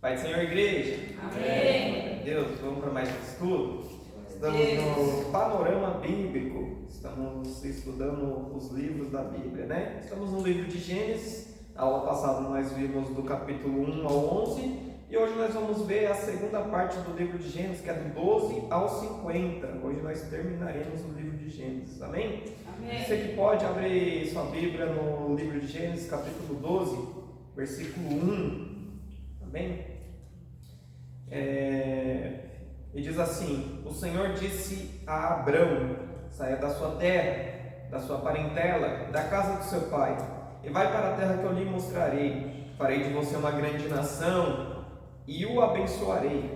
Pai do Senhor, igreja. Amém. Deus, vamos para mais um estudo. Estamos no panorama bíblico. Estamos estudando os livros da Bíblia, né? Estamos no livro de Gênesis. Na aula passada nós vimos do capítulo 1 ao 11. E hoje nós vamos ver a segunda parte do livro de Gênesis, que é do 12 ao 50. Hoje nós terminaremos o livro de Gênesis. Amém? Amém. Você que pode abrir sua Bíblia no livro de Gênesis, capítulo 12, versículo 1. Amém? E diz assim: o Senhor disse a Abrão: saia da sua terra, da sua parentela, da casa do seu pai, e vai para a terra que eu lhe mostrarei. Farei de você uma grande nação, e o abençoarei,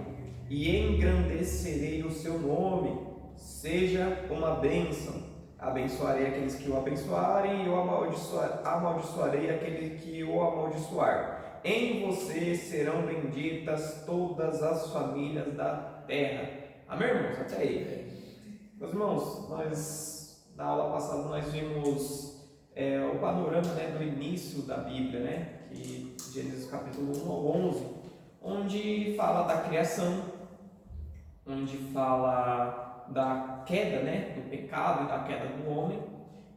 e engrandecerei o seu nome. Seja uma bênção. Abençoarei aqueles que o abençoarem, e eu amaldiçoarei aquele que o amaldiçoar. Em você serão benditas todas as famílias da terra. Amém, irmãos? Até aí. Meus irmãos, na aula passada nós vimos o panorama, do início da Bíblia, que Gênesis capítulo 1 ao 11, onde fala da criação, onde fala da queda, do pecado e da queda do homem,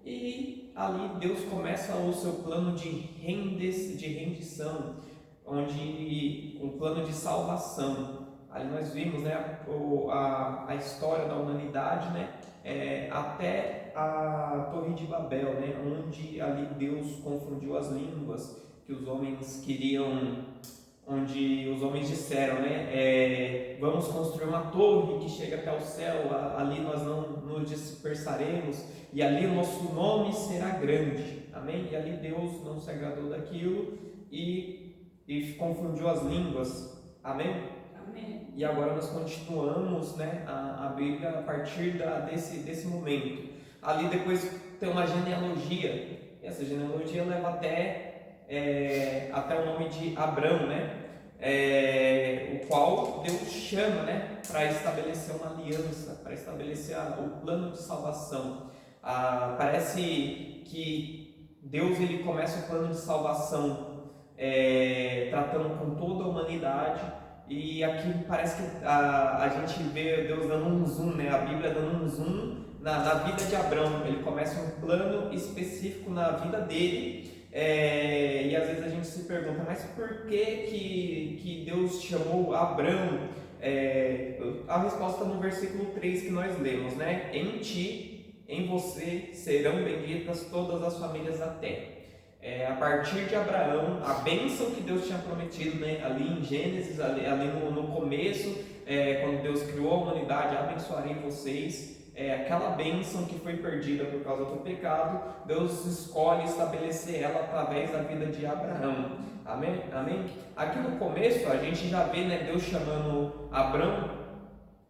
e ali Deus começa o seu plano de rendição, onde um plano de salvação. Ali nós vimos a história da humanidade, até a Torre de Babel, onde ali Deus confundiu as línguas que os homens queriam, onde os homens disseram, vamos construir uma torre que chega até o céu, ali nós não nos dispersaremos, e ali o nosso nome será grande, amém? E ali Deus não se agradou daquilo e confundiu as línguas, amém? Amém. E agora nós continuamos, a Bíblia a partir desse momento. Ali depois tem uma genealogia, e essa genealogia leva até o nome de Abrão, o qual Deus chama, para estabelecer uma aliança, para estabelecer o plano de salvação. Parece que Deus ele começa o plano de salvação tratando com toda a humanidade, e aqui parece que a gente vê Deus dando um zoom, a Bíblia dando um zoom na vida de Abrão. Ele começa um plano específico na vida dele. E às vezes a gente se pergunta, mas por que Deus chamou Abrão? A resposta no versículo 3 que nós lemos, em ti, em você serão benditas todas as famílias da terra. A partir de Abraão, a bênção que Deus tinha prometido, ali em Gênesis, ali no começo, quando Deus criou a humanidade: abençoarei vocês. Aquela bênção que foi perdida por causa do pecado, Deus escolhe estabelecer ela através da vida de Abraão. Amém? Amém? Aqui no começo a gente já vê, Deus chamando Abrão,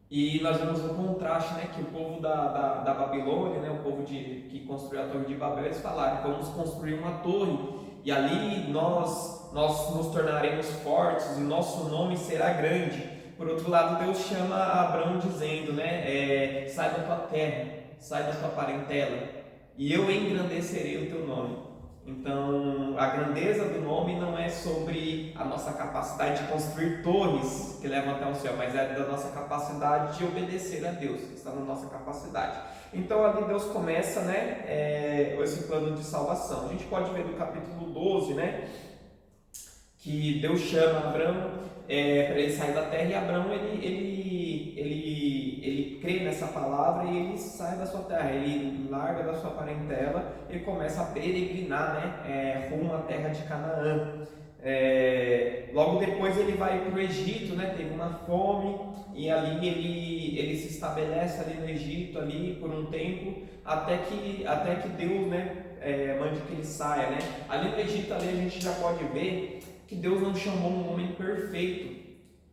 e nós vemos um contraste, que o povo da Babilônia, o povo que construiu a Torre de Babel, eles falaram: vamos construir uma torre, e ali nós nos tornaremos fortes, e nosso nome será grande. Por outro lado, Deus chama Abrão dizendo, sai da tua terra, sai da tua parentela, e eu engrandecerei o teu nome. Então, a grandeza do nome não é sobre a nossa capacidade de construir torres que levam até o céu, mas é da nossa capacidade de obedecer a Deus, que está na nossa capacidade. Então, ali Deus começa, esse plano de salvação. A gente pode ver no capítulo 12, que Deus chama Abrão para ele sair da terra, e Abrão ele crê nessa palavra e ele sai da sua terra, ele larga da sua parentela e começa a peregrinar, rumo à terra de Canaã. Logo depois ele vai para o Egito, teve uma fome, e ali ele se estabelece ali no Egito ali por um tempo, até que Deus mande que ele saia. Ali no Egito ali a gente já pode ver que Deus não chamou um homem perfeito,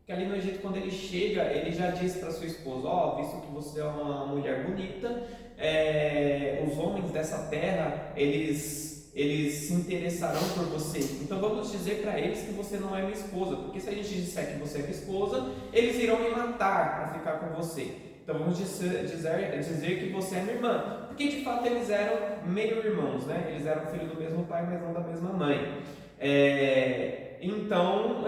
que ali no Egito, quando ele chega, ele já diz para sua esposa: visto que você é uma mulher bonita, os homens dessa terra, eles se interessarão por você, então vamos dizer para eles que você não é minha esposa, porque se a gente disser que você é minha esposa, eles irão me matar para ficar com você. Então vamos dizer que você é minha irmã, porque de fato eles eram meio irmãos, eles eram filhos do mesmo pai, mas não da mesma mãe. Então,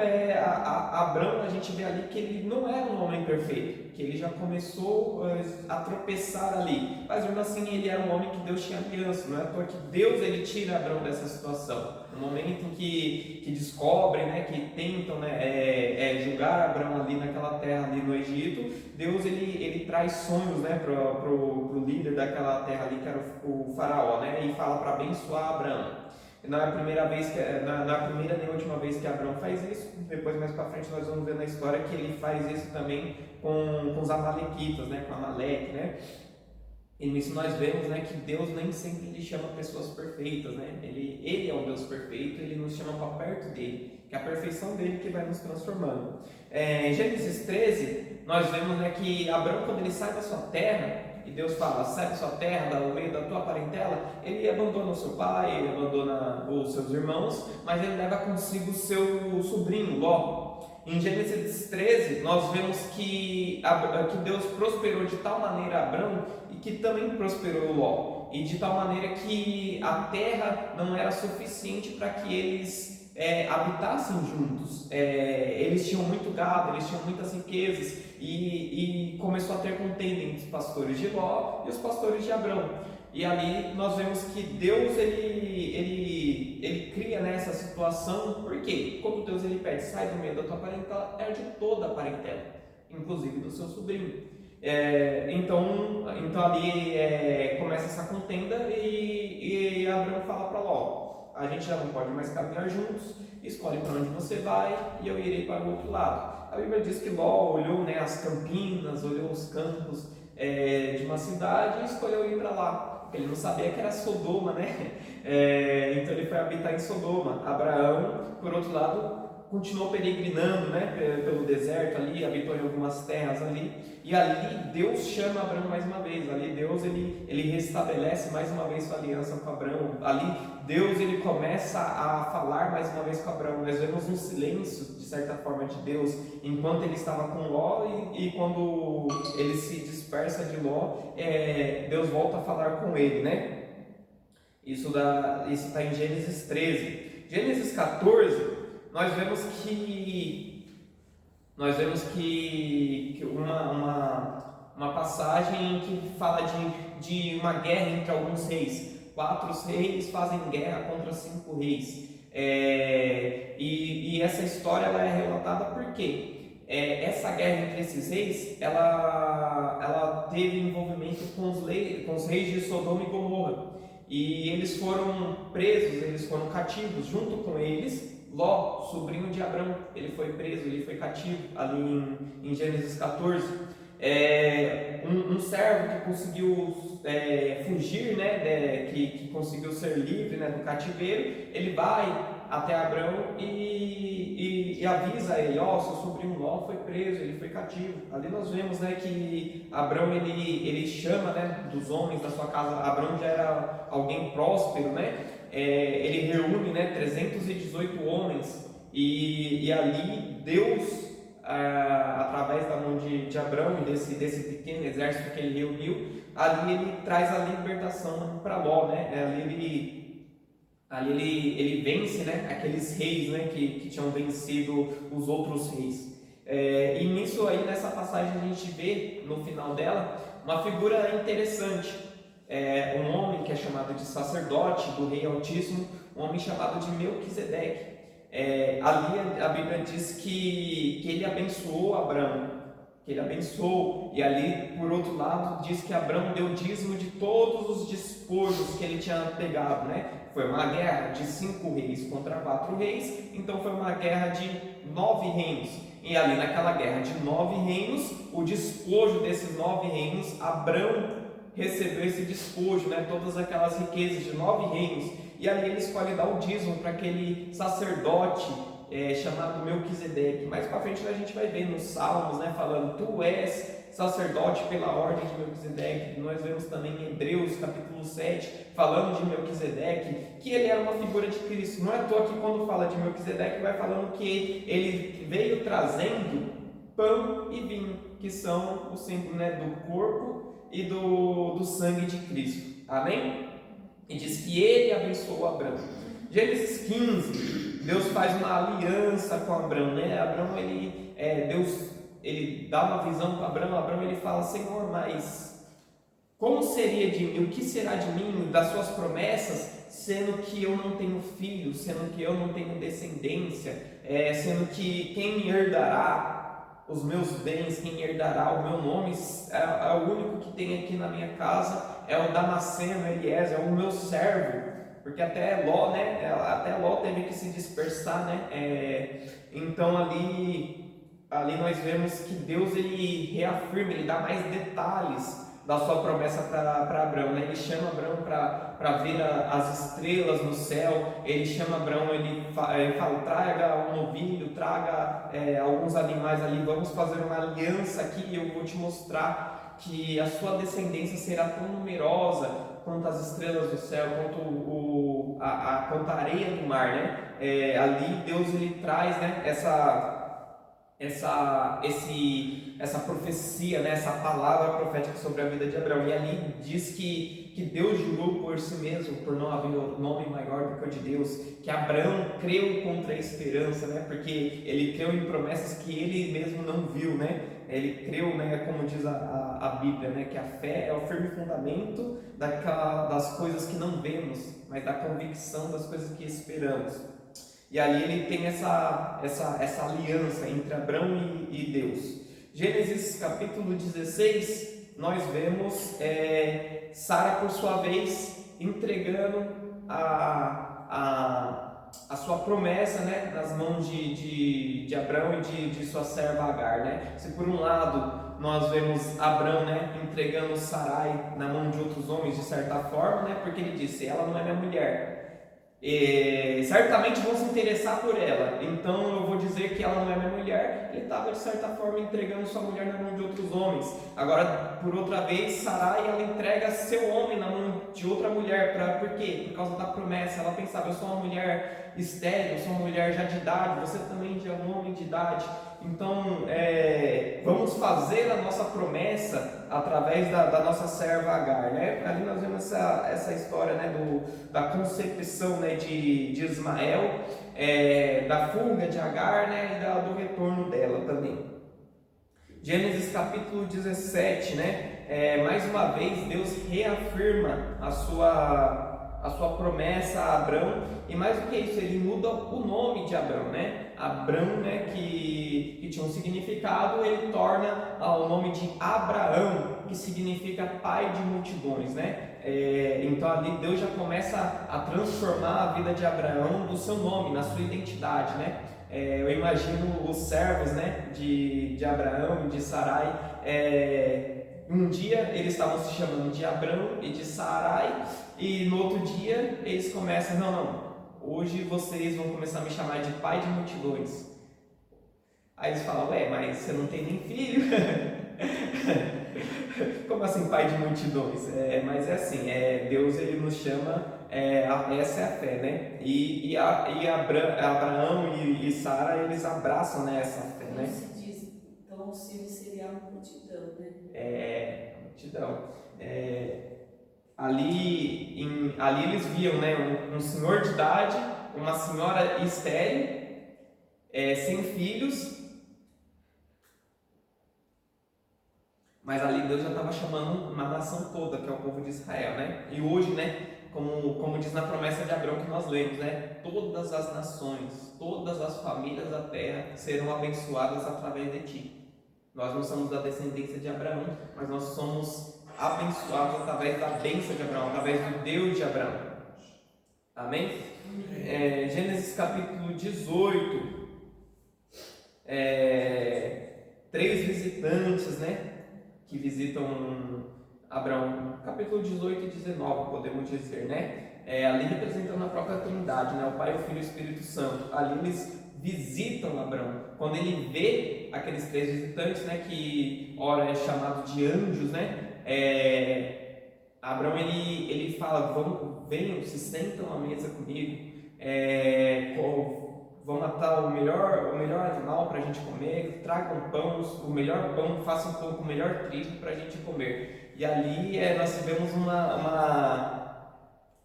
Abrão, a gente vê ali que ele não era um homem perfeito, que ele já começou a tropeçar ali, mas mesmo assim ele era um homem que Deus tinha aliança. Não é à toa que Deus ele tira Abrão dessa situação. No momento em que descobrem, né, que tentam, né, julgar Abrão ali naquela terra ali no Egito, Deus ele traz sonhos, né, pro líder daquela terra ali, que era o faraó, né, e fala para abençoar Abrão. Não é a primeira vez não é a primeira nem a última vez que Abrão faz isso. Depois, mais para frente, nós vamos ver na história que ele faz isso também com os amalequitas, né, com Amaleque, né. E nisso nós vemos, né, que Deus nem sempre lhe chama pessoas perfeitas, né? Ele é o Deus perfeito, ele nos chama para perto dele, que é a perfeição dele que vai nos transformando. Em Gênesis 13, nós vemos, né, que Abrão, quando ele sai da sua terra, e Deus fala, sai da sua terra, do meio da tua parentela, ele abandona o seu pai, ele abandona os seus irmãos, mas ele leva consigo o seu sobrinho, Ló. Em Gênesis 13, nós vemos que Deus prosperou de tal maneira Abrão e que também prosperou Ló. E de tal maneira que a terra não era suficiente para que eles habitassem juntos. Eles tinham muito gado, eles tinham muitas riquezas e começou a ter contenda entre os pastores de Ló e os pastores de Abrão. E ali nós vemos que Deus ele cria nessa situação, porque quando Deus ele pede, sai do meio da tua parentela, é de toda a parentela, inclusive do seu sobrinho. Então ali começa essa contenda e Abraão fala para Ló, a gente já não pode mais caminhar juntos, escolhe para onde você vai e eu irei para o outro lado. A Bíblia diz que Ló olhou, né, as campinas, olhou os campos de uma cidade e escolheu ir para lá. Ele não sabia que era Sodoma, né? Então ele foi habitar em Sodoma. Abraão, por outro lado, continuou peregrinando, né, pelo deserto ali, habitou em algumas terras ali, e ali Deus chama Abraão mais uma vez. Ali Deus ele restabelece mais uma vez sua aliança com Abraão. Ali Deus ele começa a falar mais uma vez com Abraão. Nós vemos um silêncio, de certa forma, de Deus enquanto ele estava com Ló, e quando ele se dispersa de Ló, Deus volta a falar com ele, né? Isso está em Gênesis 13. Gênesis 14, nós vemos que uma passagem que fala de uma guerra entre alguns reis. 4 reis fazem guerra contra 5 reis. E essa história ela é relatada porque essa guerra entre esses reis ela teve envolvimento com os reis de Sodoma e Gomorra. E eles foram presos, eles foram cativos. Junto com eles, Ló, sobrinho de Abrão, ele foi preso, ele foi cativo ali em Gênesis 14. Um servo que conseguiu fugir, né, que conseguiu ser livre, né, do cativeiro, ele vai até Abrão e avisa ele, seu sobrinho Ló foi preso, ele foi cativo. Ali nós vemos, né, que Abrão ele chama, né, dos homens da sua casa. Abrão já era alguém próspero, né? Ele reúne, né, 318 homens e ali Deus, através da mão de Abrão e desse pequeno exército que ele reuniu, ali ele traz a libertação para Ló, né? Ali ele vence, né, aqueles reis, né, que tinham vencido os outros reis. E nisso aí, nessa passagem, a gente vê no final dela uma figura interessante. Um homem que é chamado de sacerdote do Rei Altíssimo, um homem chamado de Melquisedeque. Ali a Bíblia diz que ele abençoou Abrão, que ele abençoou, e ali por outro lado diz que Abrão deu dízimo de todos os despojos que ele tinha pegado, né? Foi uma guerra de 5 reis contra 4 reis, então foi uma guerra de 9 reinos. E ali naquela guerra de 9 reinos, o despojo desses 9 reinos, Abrão recebeu esse despojo, né? Todas aquelas riquezas de 9 reinos. E ali ele escolhe dar o dízimo para aquele sacerdote chamado Melquisedeque. Mais para frente a gente vai ver nos Salmos, né, falando, tu és sacerdote pela ordem de Melquisedeque. Nós vemos também em Hebreus capítulo 7, falando de Melquisedeque, que ele era uma figura de Cristo. Não é à toa que quando fala de Melquisedeque, vai falando que ele veio trazendo pão e vinho, que são o símbolo, né, do corpo e do sangue de Cristo. Amém? E diz que ele abençoou Abrão. Gênesis 15, Deus faz uma aliança com Abrão, né? Abrão, Deus, ele dá uma visão para Abrão. Abrão, ele fala: Senhor, mas como seria de mim, o que será de mim, das suas promessas, sendo que eu não tenho filho, sendo que eu não tenho descendência, sendo que quem me herdará os meus bens, quem herdará o meu nome, é o único que tem aqui na minha casa, é o Damasceno, Eliezer, é o meu servo, porque até Ló, né, até Ló teve que se dispersar, né, então ali nós vemos que Deus, ele reafirma, ele dá mais detalhes da sua promessa para Abrão, né? Ele chama Abrão para ver as estrelas no céu. Ele chama Abrão, ele fala: traga um novilho, traga alguns animais ali, vamos fazer uma aliança aqui e eu vou te mostrar que a sua descendência será tão numerosa quanto as estrelas do céu, quanto quanto a areia do mar, né? Ali Deus, ele traz, né, essa profecia, né, essa palavra profética sobre a vida de Abraão. E ali diz que Deus jurou por si mesmo, por não haver nome maior do que o de Deus, que Abraão creu contra a esperança, né, porque ele creu em promessas que ele mesmo não viu, né. Ele creu, né, como diz a Bíblia, né, que a fé é o firme fundamento das coisas que não vemos, mas da convicção das coisas que esperamos. E ali ele tem essa aliança entre Abrão e Deus. Gênesis capítulo 16, nós vemos Sara, por sua vez, entregando a sua promessa, né, nas mãos de Abrão e de sua serva Agar, né? Se por um lado nós vemos Abrão, né, entregando Sarai na mão de outros homens, de certa forma, né, porque ele disse: ela não é minha mulher, certamente vão se interessar por ela, então eu vou dizer que ela não é minha mulher. Ele estava de certa forma entregando sua mulher na mão de outros homens. Agora, por outra vez, Sarai, ela entrega seu homem na mão de outra mulher. Por quê? Por causa da promessa. Ela pensava: eu sou uma mulher estéril, eu sou uma mulher já de idade, você também já é um homem de idade, então vamos fazer a nossa promessa através da nossa serva Agar, né? Ali nós vemos essa história, né, da concepção, né, de Ismael, da fuga de Agar, né, e do retorno dela também. Gênesis capítulo 17, né? Mais uma vez Deus reafirma a sua promessa a Abrão, e mais do que isso, ele muda o nome de Abrão, né? Abrão, né, que tinha um significado, ele torna o nome de Abraão, que significa pai de multidões, né? Então ali Deus já começa a transformar a vida de Abraão do seu nome, na sua identidade, né? Eu imagino os servos, né, de Abraão e de Sarai. Um dia eles estavam se chamando de Abrão e de Sarai, e no outro dia eles começam: não, hoje vocês vão começar a me chamar de pai de multidões. Aí eles falam: mas você não tem nem filho? Como assim pai de multidões? Mas é assim, Deus, ele nos chama, essa é a fé, né? E Abraão e Sara, eles abraçam, né, essa fé, né? Se diz, então o filho seria uma multidão, né? Multidão. Ali eles viam, né, um senhor de idade, uma senhora estéril, sem filhos, mas ali Deus já estava chamando uma nação toda, que é o povo de Israel, né? E hoje, né, como diz na promessa de Abraão que nós lemos, né, todas as nações, todas as famílias da terra serão abençoadas através de ti. Nós não somos da descendência de Abraão, mas nós somos abençoados através da bênção de Abraão, através do Deus de Abraão. Amém? Gênesis capítulo 18, 3 visitantes, né, que visitam Abraão, capítulo 18 e 19, podemos dizer, né? Ali representando a própria Trindade, né? O Pai, o Filho e o Espírito Santo. Ali eles visitam Abraão. Quando ele vê aqueles 3 visitantes, né, que ora é chamado de anjos, né? Abraão, ele fala: venham, se sentam à mesa comigo, vão matar o melhor animal para a gente comer, tragam pão, o melhor pão, façam pão com o melhor trigo para a gente comer. E ali nós tivemos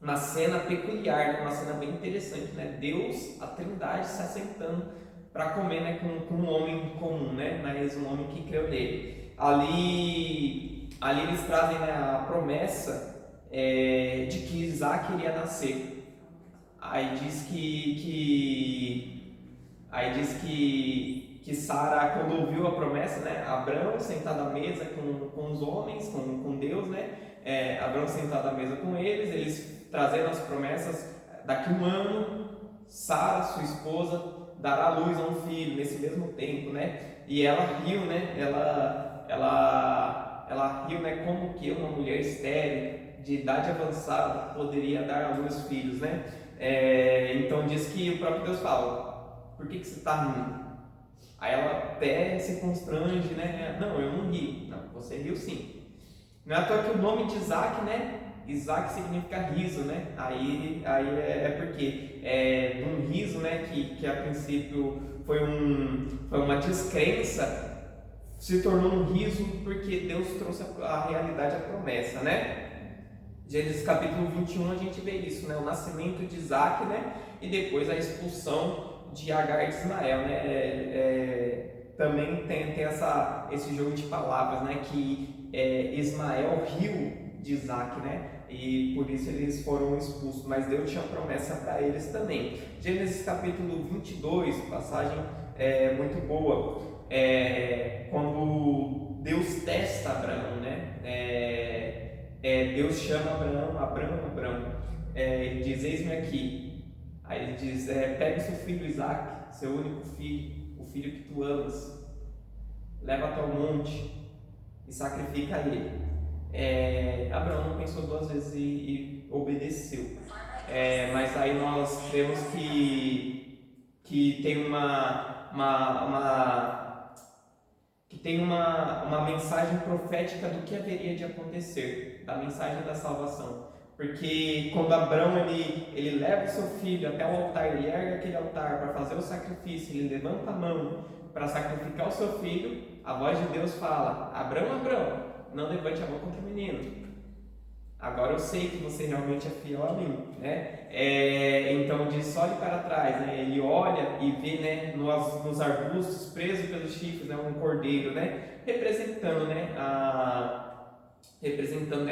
uma cena peculiar, uma cena bem interessante, né? Deus, a Trindade, se assentando para comer, né, com um homem comum, né? Mas um homem que creu nele. Ali eles trazem, né, a promessa de que Isaac iria nascer. Aí diz que Sara, quando ouviu a promessa, né, Abraão sentado à mesa com os homens, com Deus, né, Abraão sentado à mesa com eles trazendo as promessas, daqui um ano, Sara, sua esposa, dará à luz a um filho, nesse mesmo tempo, né, e ela riu, né, ela riu, né, como que uma mulher estéril, de idade avançada, poderia dar à luz filhos, né. Então diz que o próprio Deus fala: por que você está rindo? Aí ela até se constrange, né? Não, eu não ri. Não, você riu sim. Não é à toa que o nome de Isaac, né? Isaac significa riso, né? Aí porque um riso, né? Que a princípio foi uma descrença, se tornou um riso porque Deus trouxe a realidade, a promessa, né? Gênesis capítulo 21 a gente vê isso, né? O nascimento de Isaac, né? E depois a expulsão de Agar e de Ismael, né? Também tem esse jogo de palavras, né? Que Ismael riu de Isaac, né? E por isso eles foram expulsos, mas Deus tinha promessa para eles também. Gênesis capítulo 22, passagem muito boa, quando Deus testa Abraão, né? Deus chama Abraão, ele diz: eis-me aqui. Aí ele diz: pega o seu filho Isaac, seu único filho, o filho que tu amas, leva até o monte e sacrifica ele. Abraão não pensou duas vezes e obedeceu. Mas aí nós vemos que tem uma mensagem profética do que haveria de acontecer, da mensagem da salvação. Porque quando Abraão ele leva o seu filho até o altar, ele ergue aquele altar para fazer o sacrifício, ele levanta a mão para sacrificar o seu filho, a voz de Deus fala: Abraão, não levante a mão contra o menino. Agora eu sei que você realmente é fiel a mim, né? Então diz: olhe para trás, né? Ele olha e vê, né, nos arbustos, preso pelos chifres, né, um cordeiro, né? Representando, né, a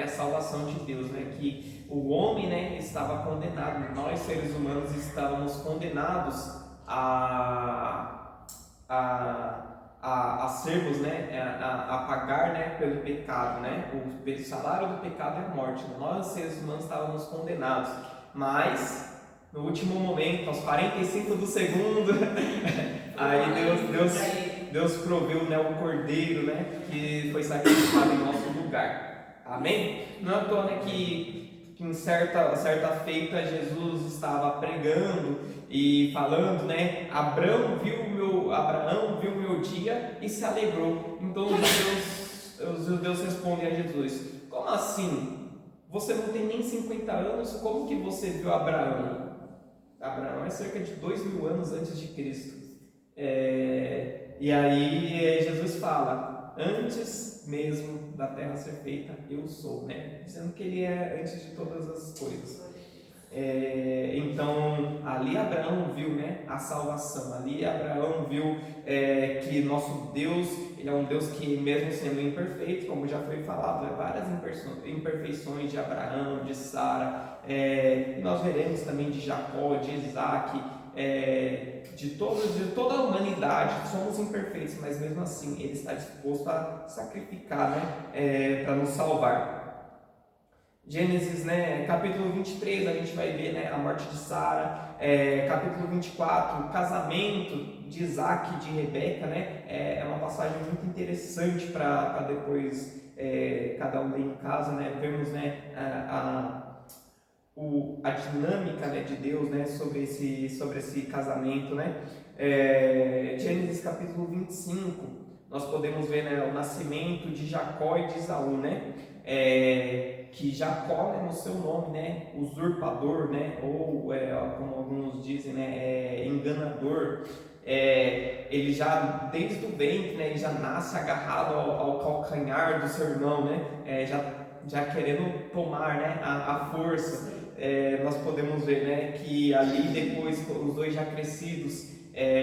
salvação de Deus, né? Que o homem, né, estava condenado, nós seres humanos estávamos condenados a sermos, né, a pagar, né, pelo pecado, né? O salário do pecado é a morte. Nós, seres humanos, estávamos condenados, mas no último momento, aos 45 do segundo, aí Deus proveu, né, o cordeiro, né, que foi sacrificado em nosso lugar. Amém? Não é à toa, né, que em certa feita Jesus estava pregando e falando, né? Abraão viu o meu dia e se alegrou. Então os judeus respondem a Jesus: como assim? Você não tem nem 50 anos, como que você viu Abraão? Abraão é cerca de 2000 anos antes de Cristo. E aí Jesus fala: antes mesmo da terra ser feita, eu sou, né? Dizendo que ele é antes de todas as coisas. Então ali Abraão viu, né, a salvação. Ali Abraão viu que nosso Deus, ele é um Deus que, mesmo sendo imperfeito, como já foi falado, várias imperfeições de Abraão, de Sara, nós veremos também de Jacó, de Isaac, de toda a humanidade. Somos imperfeitos, mas mesmo assim ele está disposto a sacrificar, né, para nos salvar. Gênesis, né, capítulo 23, a gente vai ver, né, a morte de Sara. Capítulo 24, o casamento de Isaac e de Rebeca, né, é uma passagem muito interessante para depois cada um ler em casa, né, vemos, né, a dinâmica, né, de Deus, né, sobre esse casamento, né. Gênesis capítulo 25, nós podemos ver, né, o nascimento de Jacó e de Esaú, né, que Jacó, né, no seu nome, né, usurpador, né, ou como alguns dizem, né, enganador. Ele já, desde o ventre, né, ele já nasce agarrado ao calcanhar do seu irmão, né, já querendo tomar, né, a força. nós podemos ver, né, que ali depois, os dois já crescidos,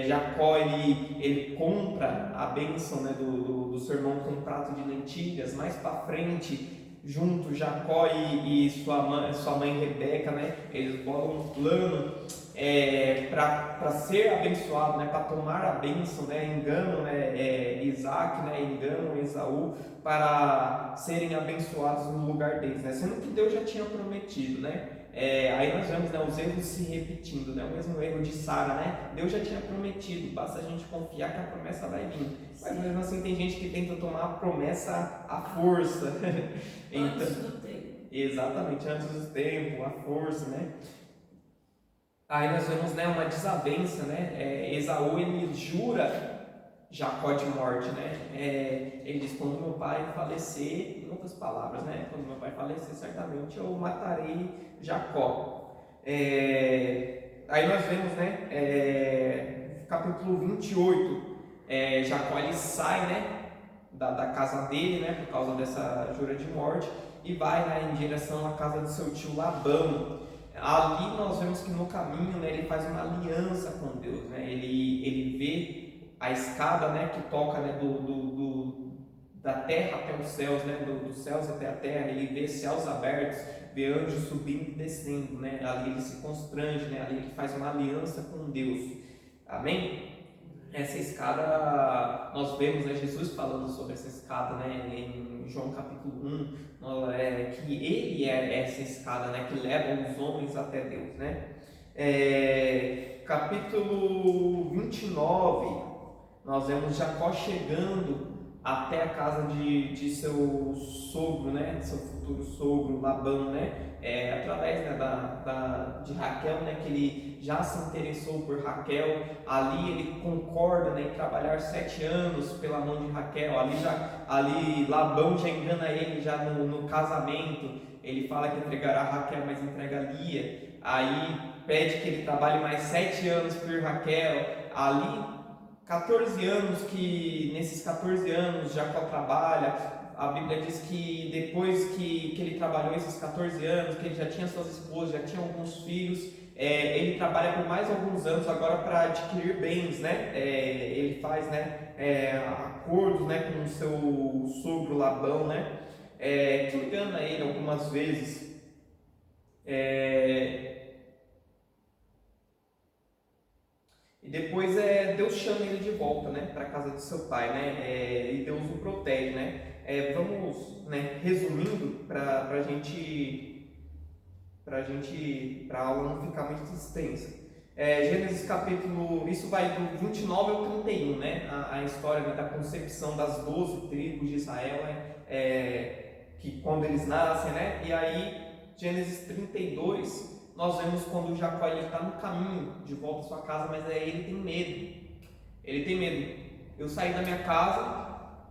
Jacó ele compra a bênção, né, do seu irmão com um prato de lentilhas. Mais para frente, junto, Jacó e sua mãe Rebeca, né, eles botam um plano para ser abençoado, né, para tomar a bênção, né, enganam, né, Isaac, né, enganam Esaú para serem abençoados no lugar deles, né, sendo que Deus já tinha prometido, né. Aí nós vemos, né, os erros se repetindo, né, o mesmo erro de Sara, né, Deus já tinha prometido, basta a gente confiar que a promessa vai vir. Mas mesmo assim tem gente que tenta tomar a promessa à força. Então, antes do tempo. Exatamente, antes do tempo, à força, né. Aí nós vemos, né, uma desavença, né, Esaú ele jura Jacó de morte, né, ele diz: quando meu pai falecer, em outras palavras, né, quando meu pai falecer, certamente eu matarei Jacó. Aí nós vemos, né, capítulo 28, Jacó ele sai, né, da casa dele, né, por causa dessa jura de morte, e vai, né, em direção à casa do seu tio Labão. Ali nós vemos que no caminho, né, ele faz uma aliança com Deus, né, ele vê a escada, né, que toca, né, da terra até os céus, né, dos céus até a terra. Ele vê céus abertos, vê anjos subindo e descendo, né, ali ele se constrange, né, ali ele faz uma aliança com Deus. Amém? Essa escada, nós vemos, né, Jesus falando sobre essa escada, né, em João capítulo 1, que ele é essa escada, né, que leva os homens até Deus, né. Capítulo 29, nós vemos Jacó chegando até a casa de seu sogro, né, seu futuro sogro Labão, né, através, né, de Raquel, né, que ele já se interessou por Raquel. Ali ele concorda, né, em trabalhar 7 anos pela mão de Raquel. Ali Labão já engana ele já no casamento. Ele fala que entregará Raquel, mas entrega Lia. Aí pede que ele trabalhe mais 7 anos por Raquel. Ali 14 anos, que nesses 14 anos Jacó trabalha. A Bíblia diz que depois que ele trabalhou esses 14 anos, que ele já tinha suas esposas, já tinha alguns filhos, ele trabalha por mais alguns anos agora para adquirir bens, né? Ele faz, né, acordos, né, com o seu sogro Labão, né, que engana ele algumas vezes. E depois Deus chama ele de volta, né, para a casa do seu pai, né, e Deus o protege, né. Vamos, né, resumindo para a aula não ficar muito extensa. Gênesis capítulo, isso vai do 29 ao 31, né, a história, né, da concepção das 12 tribos de Israel, que quando eles nascem, né, e aí Gênesis 32, nós vemos quando Jacó está no caminho de volta à sua casa, mas aí ele tem medo. Ele tem medo. Eu saí da minha casa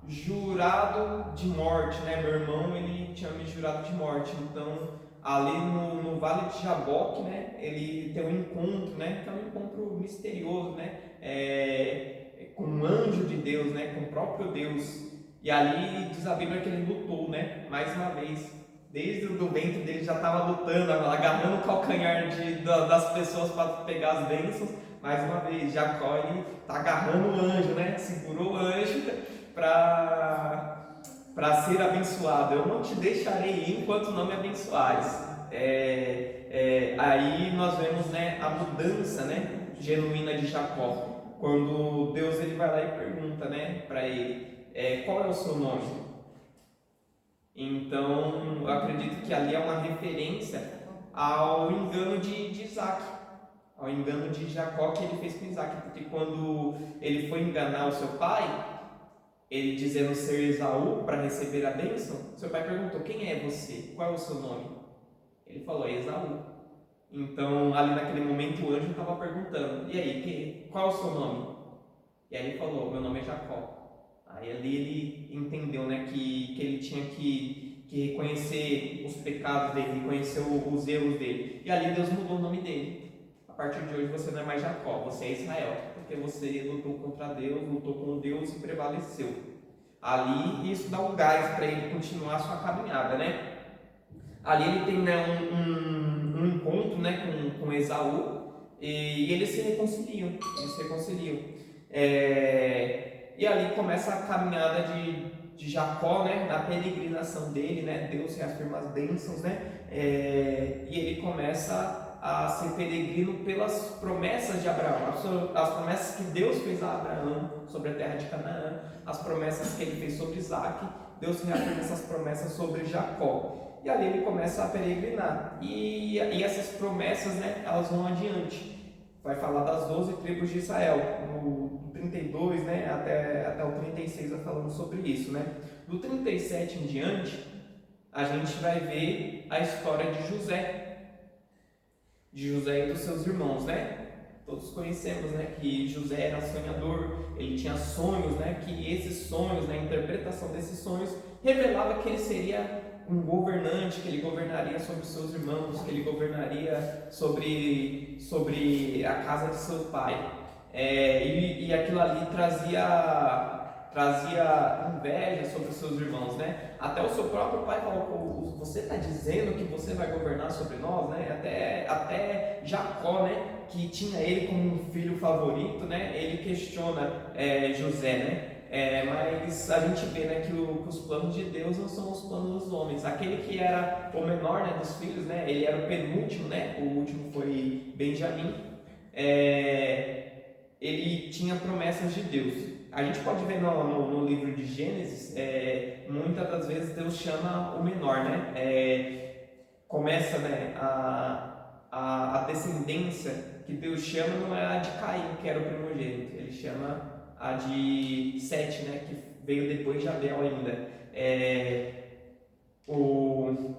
jurado de morte, né? Meu irmão ele tinha me jurado de morte. Então ali no Vale de Jaboque, né? Ele tem um encontro, né? Que é um encontro misterioso, né? Com um anjo de Deus, né? Com o próprio Deus. E ali diz a Bíblia que ele lutou, né? Mais uma vez. Desde o ventre dele já estava lutando, agarrando o calcanhar das pessoas para pegar as bênçãos. Mais uma vez, Jacó está agarrando o anjo, né? Segurou o anjo para ser abençoado. Eu não te deixarei ir enquanto não me abençoares. Aí nós vemos, né, a mudança, né, genuína de Jacó. Quando Deus ele vai lá e pergunta, né, para ele, qual é o seu nome? Então, eu acredito que ali é uma referência ao engano de Isaac, ao engano de Jacó que ele fez com Isaac, porque quando ele foi enganar o seu pai, ele dizendo ser Esaú para receber a bênção, seu pai perguntou: quem é você? Qual é o seu nome? Ele falou: Esaú. Então, ali naquele momento, o anjo estava perguntando: e aí, qual é o seu nome? E aí ele falou: meu nome é Jacó. Aí ali ele entendeu, né, que ele tinha que reconhecer os pecados dele, reconhecer os erros dele. E ali Deus mudou o nome dele. A partir de hoje você não é mais Jacó, você é Israel, porque você lutou contra Deus, lutou com Deus e prevaleceu. Ali isso dá um gás para ele continuar a sua caminhada, né? Ali ele tem, né, um encontro, né, com Esaú, e eles se reconciliam. E ali começa a caminhada de Jacó, né, na peregrinação dele, né, Deus reafirma as bênçãos, né, e ele começa a ser peregrino pelas promessas de Abraão, as promessas que Deus fez a Abraão sobre a terra de Canaã, as promessas que ele fez sobre Isaac. Deus reafirma essas promessas sobre Jacó, e ali ele começa a peregrinar, e essas promessas, né, elas vão adiante. Vai falar das 12 tribos de Israel, no 32, né, até o 36 vai falando sobre isso, né. Do 37 em diante, a gente vai ver a história de José e dos seus irmãos, né. Todos conhecemos, né, que José era sonhador, ele tinha sonhos, né, que esses sonhos, né, a interpretação desses sonhos revelava que ele seria um governante, que ele governaria sobre os seus irmãos, que ele governaria sobre a casa de seu pai. E aquilo ali trazia inveja sobre os seus irmãos, né? Até o seu próprio pai falou: você está dizendo que você vai governar sobre nós, né? Até Jacó, né, que tinha ele como um filho favorito, né, ele questiona José, né? Mas a gente vê, né, que os planos de Deus não são os planos dos homens. Aquele que era o menor, né, dos filhos, né, ele era o penúltimo, né, o último foi Benjamim, ele tinha promessas de Deus. A gente pode ver no livro de Gênesis, muitas das vezes Deus chama o menor, né, começa, né, a descendência que Deus chama não é a de Caim, que era o primogênito, ele chama a de Sete, né, que veio depois de Abel ainda. O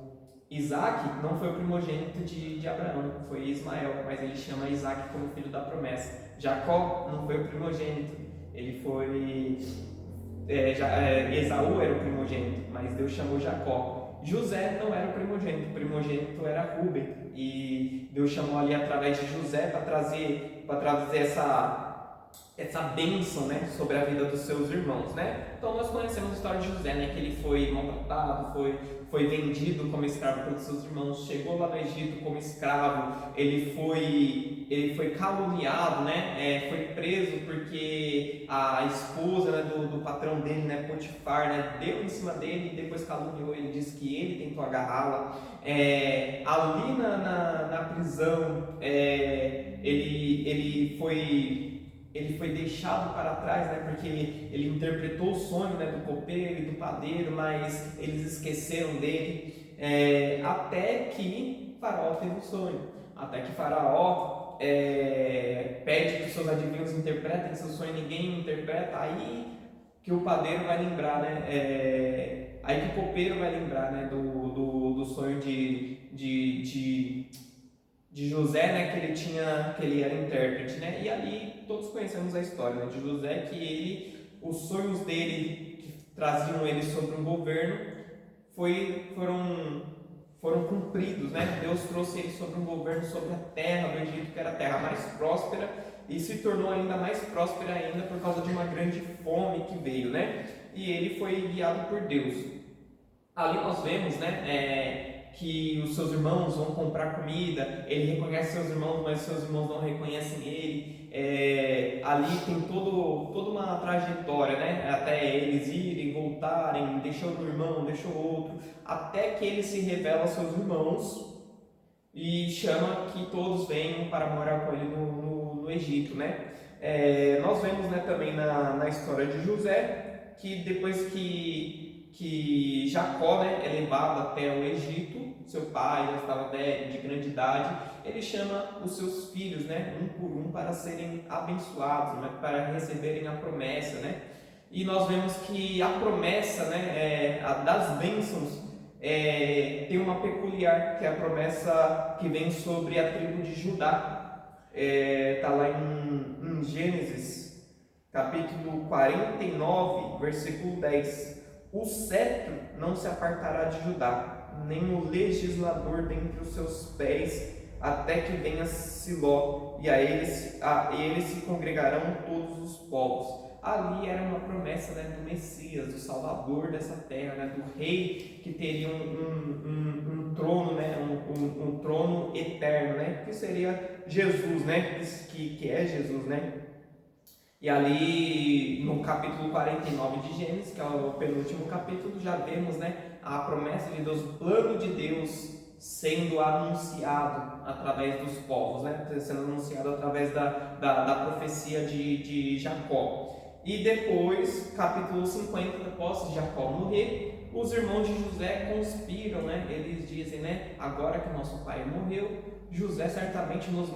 Isaac não foi o primogênito de Abraão, foi Ismael, mas ele chama Isaac como filho da promessa. Jacó não foi o primogênito, ele foi... Esaú era o primogênito, mas Deus chamou Jacó. José não era o primogênito era Rúben, e Deus chamou ali através de José para trazer essa bênção, né, sobre a vida dos seus irmãos, né? Então nós conhecemos a história de José, né, que ele foi maltratado, foi vendido como escravo pelos seus irmãos, chegou lá no Egito como escravo, ele foi caluniado, né, foi preso porque a esposa, né, do patrão dele, né, Potifar, né, deu em cima dele e depois caluniou, ele disse que ele tentou agarrá-la. Ali na prisão, ele foi deixado para trás, né, porque ele interpretou o sonho, né, do copeiro e do padeiro, mas eles esqueceram dele, até que Faraó teve um sonho, até que Faraó pede que os seus adivinhos interpretem seu sonho, ninguém interpreta, aí que o padeiro vai lembrar, né, aí que o copeiro vai lembrar, né, do sonho de José, né, que ele era intérprete, né, e ali todos conhecemos a história, né, de José, que os sonhos dele, que traziam ele sobre um governo, foram cumpridos, né, Deus trouxe ele sobre um governo sobre a terra do Egito, que era a terra mais próspera, e se tornou ainda mais próspera ainda por causa de uma grande fome que veio, né, e ele foi guiado por Deus. Ali nós vemos, né, que os seus irmãos vão comprar comida, ele reconhece seus irmãos, mas seus irmãos não reconhecem ele. Ali tem toda uma trajetória, né? Até eles irem, voltarem, deixou um irmão, deixou outro, até que ele se revela aos seus irmãos e chama que todos venham para morar com ele no Egito, né? Nós vemos, né, também na história de José, que depois que Jacó, né, é levado até o Egito, seu pai já estava velho, de grande idade, ele chama os seus filhos, né, um por um, para serem abençoados, né, para receberem a promessa, né? E nós vemos que a promessa, né, a das bênçãos, tem uma peculiar, que é a promessa que vem sobre a tribo de Judá. Está lá em Gênesis, capítulo 49, versículo 10. O cetro não se apartará de Judá, nem o legislador dentre os seus pés, até que venha Siló, e a eles se congregarão todos os povos. ali era uma promessa, né, do Messias, do Salvador dessa terra, né, do rei que teria um trono, né, um trono eterno, né, que seria Jesus, né, que é Jesus, né. E ali no capítulo 49 de Gênesis, que é o penúltimo capítulo, já vemos, né, a promessa de Deus, o plano de Deus sendo anunciado através dos povos, né, sendo anunciado através da profecia de Jacó. E depois, capítulo 50, após Jacó morrer, os irmãos de José conspiram, né, eles dizem, né, agora que nosso pai morreu, José certamente nos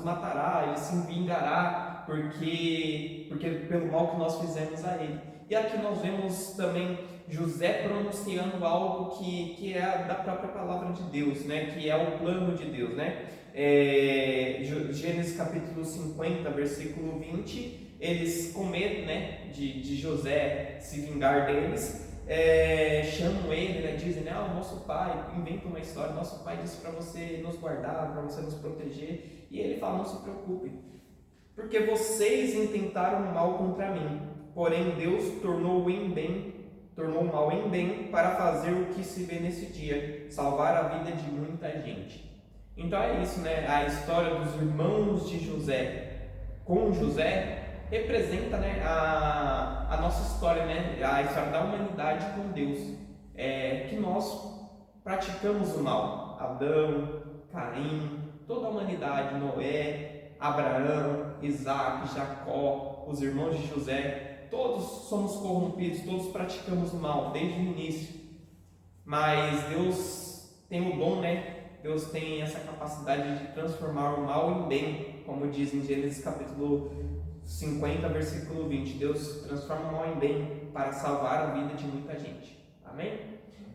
matará, ele se vingará, porque pelo mal que nós fizemos a ele. E aqui nós vemos também José pronunciando algo que é da própria palavra de Deus, né? Que é o plano de Deus, né? Gênesis capítulo 50, versículo 20, eles com medo, né, de José se vingar deles, chamam ele, né, dizem, né, nosso pai, inventa uma história, nosso pai disse para você nos guardar, para você nos proteger, e ele fala, não se preocupe, porque vocês intentaram mal contra mim, porém Deus tornou o mal em bem para fazer o que se vê nesse dia, salvar a vida de muita gente. Então é isso, né, a história dos irmãos de José com José representa, né, a nossa história, né, a história da humanidade com Deus, que nós praticamos o mal. Adão, Caim, toda a humanidade, Noé, Abraão, Isaac, Jacó, os irmãos de José, todos somos corrompidos, todos praticamos o mal desde o início, mas Deus tem o dom, né? Deus tem essa capacidade de transformar o mal em bem, como diz em Gênesis capítulo 50, versículo 20. Deus transforma o mal em bem para salvar a vida de muita gente. Amém?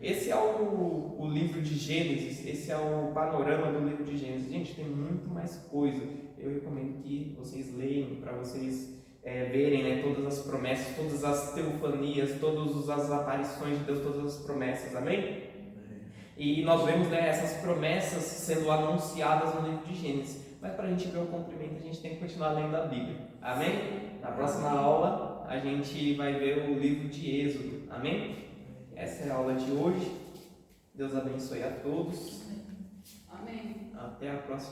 Esse é o livro de Gênesis, esse é o panorama do livro de Gênesis. Gente, tem muito mais coisa. Eu recomendo que vocês leiam, para vocês verem, né, todas as promessas, todas as teofanias, todas as aparições de Deus, todas as promessas. Amém? E nós vemos, né, essas promessas sendo anunciadas no livro de Gênesis. Mas para a gente ver o cumprimento, a gente tem que continuar lendo a Bíblia. Amém? Na próxima aula, a gente vai ver o livro de Êxodo. Amém? Essa é a aula de hoje. Deus abençoe a todos. Amém. Até a próxima.